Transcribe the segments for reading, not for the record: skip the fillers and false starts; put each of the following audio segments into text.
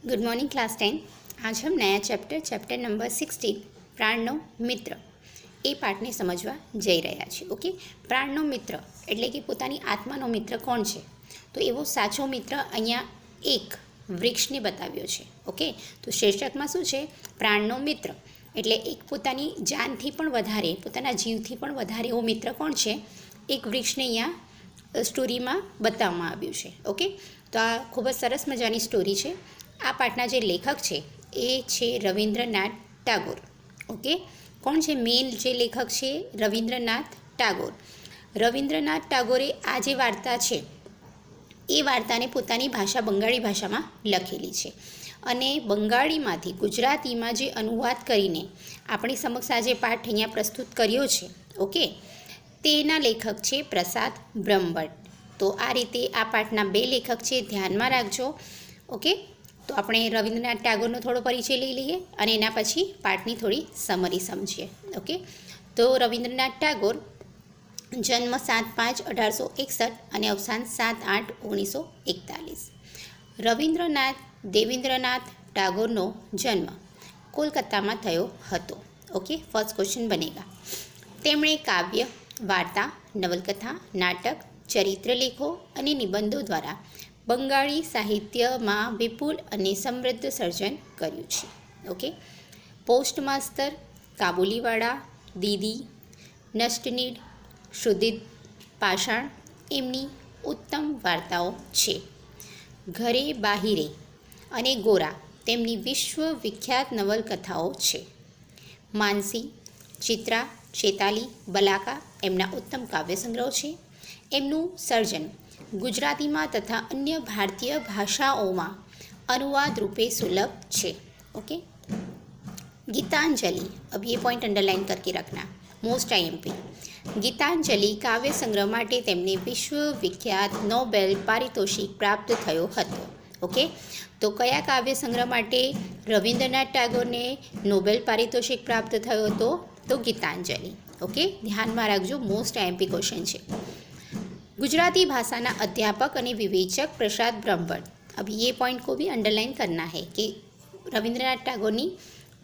Good morning class 10। आज हम नया चैप्टर नंबर 16 प्राणનો મિત્ર એ પાઠને સમજવા જઈ રહ્યા છીએ। ઓકે, પ્રાણનો મિત્ર એટલે કે પોતાની આત્માનો મિત્ર કોણ છે? તો એવો સાચો મિત્ર અહીંયા એક વૃક્ષને બતાવ્યો છે। ઓકે, તો શીર્ષકમાં શું છે? પ્રાણનો મિત્ર એટલે એક પોતાની જાનથી પણ વધારે, પોતાના જીવથી પણ વધારે એવો મિત્ર કોણ છે? એક વૃક્ષને અહીંયા સ્ટોરીમાં બતાવવામાં આવ્યું છે। ઓકે, તો આ ખૂબ જ સરસ મજાની સ્ટોરી છે। આ પાઠના જે લેખક છે એ છે રવિન્દ્રનાથ ટાગોર। ઓકે, કોણ છે મેઇન જે લેખક છે? રવિન્દ્રનાથ ટાગોર। રવિન્દ્રનાથ ટાગોરે આ જે વાર્તા છે એ વાર્તાને પોતાની ભાષા બંગાળી ભાષામાં લખેલી છે અને બંગાળીમાંથી ગુજરાતીમાં જે અનુવાદ કરીને આપણી સમક્ષ આ જે પાઠ અહીંયા પ્રસ્તુત કર્યો છે, ઓકે, તેના લેખક છે પ્રસાદ બ્રહ્મભટ્ટ। તો આ રીતે આ પાઠના બે લેખક છે, ધ્યાનમાં રાખજો। ઓકે, તો આપણે રવિન્દ્રનાથ ટાગોરનો થોડો પરિચય લઈ લઈએ અને એના પછી પાઠની થોડી સમરી સમજીએ। ઓકે, તો રવિન્દ્રનાથ ટાગોર જન્મ 7/5/1861 અને અવસાન 7/8/1941। રવિન્દ્રનાથ દેવેન્દ્રનાથ ટાગોરનો જન્મ કોલકાતામાં થયો હતો। Okay, first question Banega. તેમણે કાવ્ય, વાર્તા, નવલકથા, નાટક, ચરિત્રલેખો અને નિબંધો દ્વારા બંગાળી સાહિત્યમાં વિપુલ અને સમૃદ્ધ સર્જન કર્યું છે। ઓકે, પોસ્ટ માસ્તર, કાબુલીવાળા, દીદી, નષ્ટનીડ, શુદ્ધિત પાષાણ એમની ઉત્તમ વાર્તાઓ છે। ઘરે બાહિરે અને ગોરા તેમની વિશ્વવિખ્યાત નવલકથાઓ છે। માનસી, ચિત્રા, ચેતાલી, બલાકા એમના ઉત્તમ કાવ્ય સંગ્રહો છે। એમનું સર્જન ગુજરાતીમાં તથા અન્ય ભારતીય ભાષાઓમાં अनुवाद रूपे सुलभ છે। ओके, गीतांजलि, अब ये पॉइंट अंडरलाइन करके रखना, मोस्ट IMP। गीतांजलि काव्य संग्रह માટે તેમને વિશ્વવિખ્યાત નોબેલ પારિતોષિક પ્રાપ્ત થયો હતો। ઓકે, તો કયા કાવ્ય સંગ્રહ માટે રવિન્દ્રનાથ ટાગોરને નોબેલ પારિતોષિક પ્રાપ્ત થયો હતો? તો ગીતાંજલિ। ઓકે, ધ્યાનમાં રાખજો, મોસ્ટ IMP क्वेश्चन છે। गुजराती भाषा ना अध्यापक और विवेचक प्रसाद ब्रह्मभट्ट, अब ये पॉइंट को भी अंडरलाइन करना है कि रविंद्रनाथ टागोर की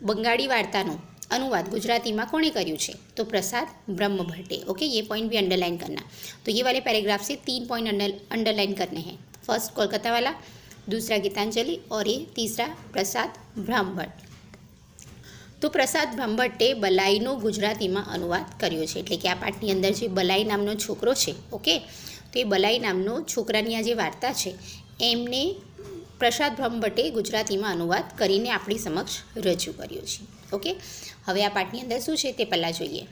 बंगाड़ी वार्तानो अनुवाद गुजराती में कोणे कर्યું છે? तो प्रसाद ब्रह्मभट्टे। ओके, ये पॉइंट भी अंडरलाइन करना। तो ये वाले पैराग्राफ से 3 पॉइंट अंडरलाइन करने हैं। फर्स्ट कोलकाता वाला, दूसरा गीतांजलि और ये तीसरा प्रसाद ब्रह्मभट्ट। तो प्रसाद ब्रह्मभट्टे बलाईनो गुजरातीમાં अनुवाद કર્યો છે। એટલે કે આ પાઠની અંદર જે બલાઈ નામનો છોકરો છે, ઓકે, તો એ બલાઈ નામનો છોકરાની આ જે વાર્તા છે એમને પ્રસાદ બ્રહ્મભટ્ટે ગુજરાતીમાં અનુવાદ કરીને આપણી સમક્ષ રજૂ કર્યો છે। ઓકે, હવે આ પાઠની અંદર શું છે તે પહેલાં જોઈએ।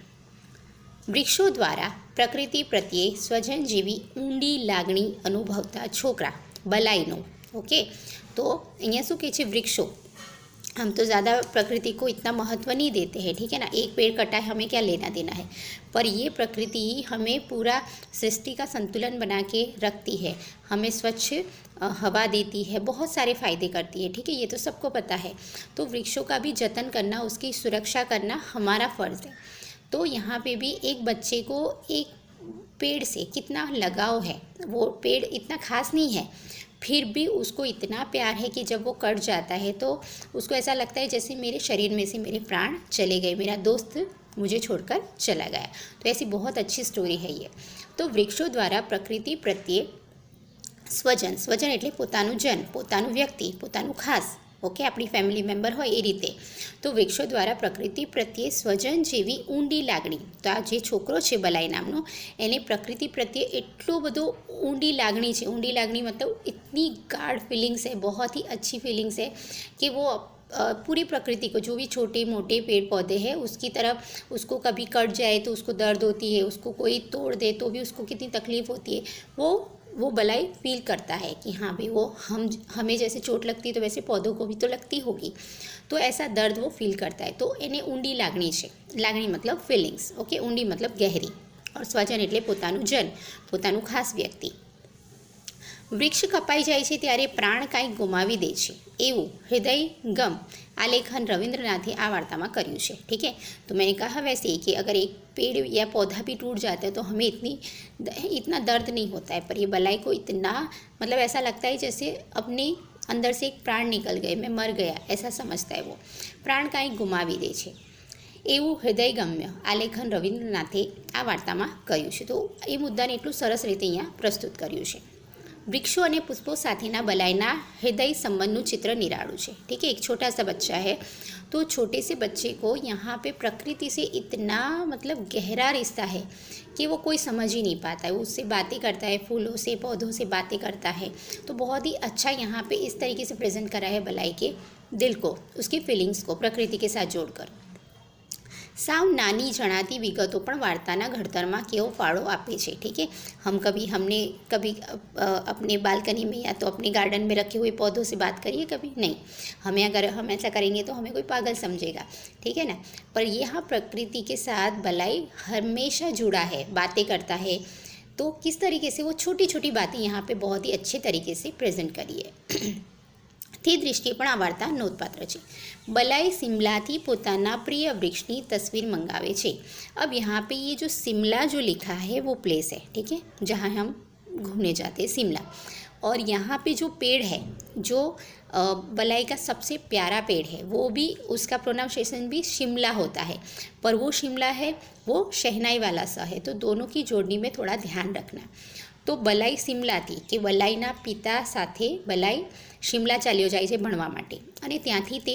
વૃક્ષો દ્વારા પ્રકૃતિ પ્રત્યે સ્વજન જેવી ઊંડી લાગણી અનુભવતા છોકરા બલાઈનો, ઓકે, તો અહીંયા શું કહે છે? वृक्षों, हम तो ज़्यादा प्रकृति को इतना महत्व नहीं देते हैं, ठीक है ना, एक पेड़ कटा है हमें क्या लेना देना है, पर ये प्रकृति हमें पूरा सृष्टि का संतुलन बना के रखती है, हमें स्वच्छ हवा देती है, बहुत सारे फ़ायदे करती है, ठीक है, ये तो सबको पता है। तो वृक्षों का भी जतन करना, उसकी सुरक्षा करना हमारा फ़र्ज़ है। तो यहाँ पे भी एक बच्चे को एक पेड़ से कितना लगाव है, वो पेड़ इतना खास नहीं है, फिर भी उसको इतना प्यार है कि जब वो कट जाता है तो उसको ऐसा लगता है जैसे मेरे शरीर में से मेरे प्राण चले गए, मेरा दोस्त मुझे छोड़कर चला गया। तो ऐसी बहुत अच्छी स्टोरी है ये। तो वृक्षों द्वारा प्रकृति प्रत्ये स्वजन, स्वजन એટલે પોતાનું જન, પોતાનું વ્યક્તિ, પોતાનું ખાસ, ઓકે, આપણી ફેમિલી મેમ્બર હોય એ રીતે। તો વૃક્ષો દ્વારા પ્રકૃતિ પ્રત્યે સ્વજન જેવી ઊંડી લાગણી, તો આ જે છોકરો છે બલાઈ નામનો, એને પ્રકૃતિ પ્રત્યે એટલો બધો ऊंडी लागनी है। ऊंडी लागनी मतलब इतनी गाढ़ फीलिंग्स है, बहुत ही अच्छी फीलिंग्स है कि वो पूरी प्रकृति को, जो भी छोटे मोटे पेड़ पौधे हैं उसकी तरफ, उसको कभी कट जाए तो उसको दर्द होती है, उसको कोई तोड़ दे तो भी उसको कितनी तकलीफ़ होती है, वो बलाई फील करता है कि हाँ भाई वो हमें जैसे चोट लगती है तो वैसे पौधों को भी तो लगती होगी, तो ऐसा दर्द वो फील करता है। तो एने ऊंडी लागनी है। लागनी मतलब फीलिंग्स, ओके, ऊंडी मतलब गहरी, और स्वजन એટલે પોતાનું જન, પોતાનું ખાસ વ્યક્તિ। વૃક્ષ કપાઈ જાય છે ત્યારે પ્રાણ કાંઈ ગુમાવી દે છે એવું હૃદય ગમ આ લેખન રવિન્દ્રનાથે આ વાર્તામાં કર્યું છે। ठीक है, तो मैंने कहा वैसे कि अगर एक पेड़ या पौधा भी टूट जाता है तो हमें इतना दर्द नहीं होता है, पर ये बलाई को इतना मतलब ऐसा लगता है जैसे अपने अंदर से एक प्राण निकल गए, मैं मर गया ऐसा समझता है वो, प्राण कांई गुमावी दे છે એવું હૃદયગમ્ય આલેખન રવિન્દ્રનાથે આ વાર્તામાં કર્યું છે. તો એ મુદ્દાને એટલું સરસ રીતે અહીંયા પ્રસ્તુત કર્યું છે. वृक्षों અને पुष्पों સાથેના બલાઈના हृदय संबंधનું चित्र निराड़ू है. ठीक है, एक छोटा सा बच्चा है, तो छोटे से बच्चे को यहाँ पे प्रकृति से इतना मतलब गहरा रिश्ता है कि वो कोई समझ ही नहीं पाता है. वो उससे बातें करता है, फूलों से पौधों से बातें करता है. तो बहुत ही अच्छा यहाँ पे इस तरीके से प्रेजेंट करा है बलाई के दिल को, उसकी फीलिंग्स को प्रकृति के साथ जोड़कर. साव नानी जनाती विगतों पण वार्ताना घड़तरमां केवो फाळो आपे छे. ठीक है, हमने कभी अपने बालकनी में या तो अपने गार्डन में रखे हुए पौधों से बात करिए, कभी नहीं. हमें अगर हम ऐसा करेंगे तो हमें कोई पागल समझेगा. ठीक है ना, पर यहाँ प्रकृति के साथ बलाई हमेशा जुड़ा है, बातें करता है. तो किस तरीके से वो छोटी छोटी बातें यहाँ पे बहुत ही अच्छे तरीके से प्रेजेंट करी है. તે દૃષ્ટિએ પણ આ વાર્તા નોંધપાત્ર છે. બલાઈ शिमलाથી પોતાના प्रिय वृक्षની तस्वीर मंगावे छे. अब यहाँ पे ये जो शिमला जो लिखा है वो प्लेस है, ठीक है, जहाँ हम घूमने जाते हैं, शिमला. और यहाँ पे जो पेड़ है, जो बलाई का सबसे प्यारा पेड़ है, वो भी उसका प्रोनाउंसिएशन भी शिमला होता है, पर वो शिमला है वो शहनाई वाला स है. तो दोनों की जोड़नी में थोड़ा ध्यान रखना. तो बलाई शिमला थी कि बलाईना पिता साथे बलाई शिमला चाल्यो जाए छे भणवा माटे, अने त्यांथी ते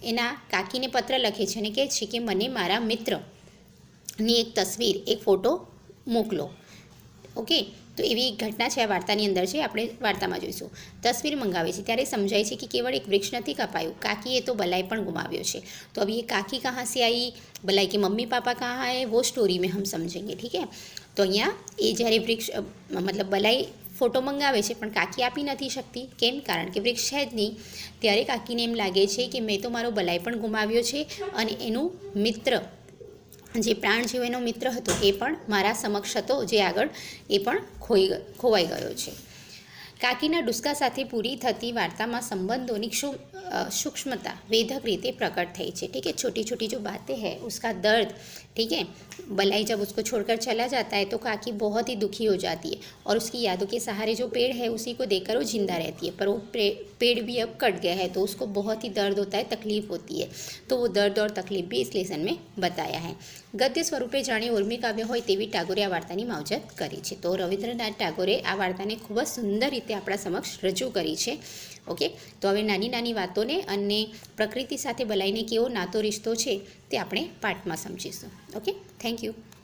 एना काकीने पत्र लखे छे अने कहे छे कि मने मारा मित्रनी एक तस्वीर, एक फोटो मोकलो. ओके, तो एवी एक घटना है आ वार्तानी अंदर है, आपणे वार्तामां जोईशुं. तस्वीर मंगावे छे त्यारे समझाय छे कि केवल एक वृक्ष नहीं कपायुं, काकीए तो बलाई पण गुमाव्यो छे. तो अब ये काकी कहाँ से आई, बलाई के मम्मी पापा कहाँ आए, वो स्टोरी में हम समझेंगे. ठीक है, तो अहींया ए ज्यारे वृक्ष मतलब बलाई फोटो मंगावे छे पण काकी आपी नथी शकती. केम? कारण के वृक्ष है ज नहीं. त्यारे काकीने एम लागे छे कि मैं तो मारो बलाई पण गुमाव्यो छे अने एनुं मित्र जे प्राण जीवनो मित्र हतो ए पण मारा समक्ष हतो, जे आगळ ए पण खोवाई गयो छे. काकीना डुस्का साथे पूरी थती वार्तामां संबंधोनी सूक्ष्मता वेधक रीते प्रकट थई छे. ठीक है, छोटी छोटी जो बातें हैं उसका दर्द. ठीक है, बलाई जब उसको छोड़कर चला जाता है तो काकी बहुत ही दुखी हो जाती है और उसकी यादों के सहारे जो पेड़ है उसी को देखकर वो जिंदा रहती है. पर वो पेड़ भी अब कट गया है तो उसको बहुत ही दर्द होता है, तकलीफ होती है. तो वो दर्द और तकलीफ भी इस लेसन में बताया है. गद्य स्वरूपे जाणे उर्मी काव्य होय तेवी टागोरे आ वार्तानी मावजत करी छे. तो रविन्द्रनाथ टागोरे आ वार्ताने खूब ज सुंदर रीते आपણા समक्ष रजू करी છે. ओके, तो हवे नानी नानी वातोने अने प्रकृति साथे बलाईने केवो नातो रिश्तो छे ते आपणे पाठमां समजीशुं. Okay, thank you.